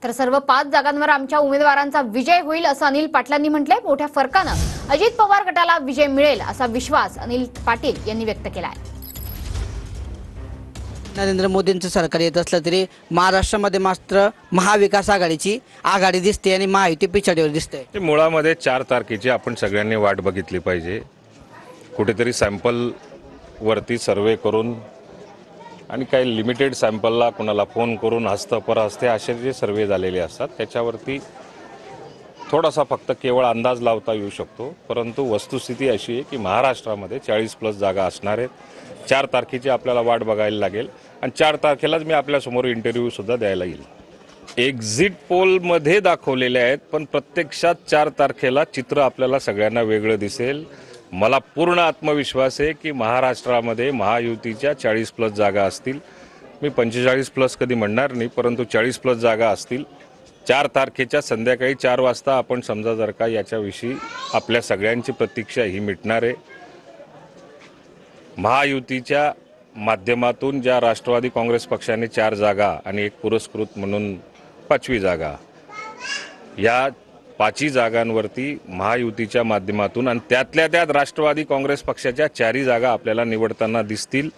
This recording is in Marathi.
तर सर्व 5 जागांवर आमच्या उमेदवारांचा विजय होईल असं अनिल पाटलांनी म्हटलंय। मोठ्या फरकानं अजित पवार गटाला विजय मिळेल असा विश्वास अनिल पाटील यांनी व्यक्त केलाय। नरेंद्र मोदींचं सरकार येत असलं तरी महाराष्ट्रामध्ये मात्र महाविकास आघाडीची आघाडी दिसते आणि महायुती पिछाडीवर दिसते। मुळामध्ये 4 तारखेची आपण सगळ्यांनी वाट बघितली पाहिजे। कुठेतरी सॅम्पल वरती सर्वे करून आणि काही लिमिटेड सॅम्पलला कोणाला फोन करून हस्तपरहस्ते असे जे सर्वे झालेले असतात त्याच्यावरती थोडासा फक्त केवळ अंदाज लावता येऊ शकतो। परंतु वस्तुस्थिती अशी आहे की महाराष्ट्रामध्ये 40+ जागा असणार आहेत। 4 तारखेची आपल्याला वाट बघायला लागेल आणि 4 तारखेलाच मी आपल्यासमोर इंटरव्ह्यू सुद्धा द्यायला येईल। एक्झिट पोलमध्ये दाखवलेले आहेत पण प्रत्यक्षात 4 तारखेला चित्र आपल्याला सगळ्यांना वेगळं दिसेल। मला पूर्ण आत्मविश्वास आहे की महाराष्ट्रामध्ये महायुतीच्या 40+ जागा असतील। मी 45+ कधी म्हणणार नाही, परंतु 40+ जागा असतील। 4 तारखेच्या संध्याकाळी 4 वाजता आपण समजा जर का याच्याविषयी आपल्या सगळ्यांची प्रतीक्षा ही मिटणार आहे। महायुतीच्या माध्यमातून ज्या राष्ट्रवादी काँग्रेस पक्षाने 4 जागा आणि एक पुरस्कृत म्हणून 5वी जागा, या 5ही जागांवरती महायुतीच्या माध्यमातून आणि त्यातल्या त्यात राष्ट्रवादी काँग्रेस पक्षाच्या 4ही जागा आपल्याला निवडताना दिसतील।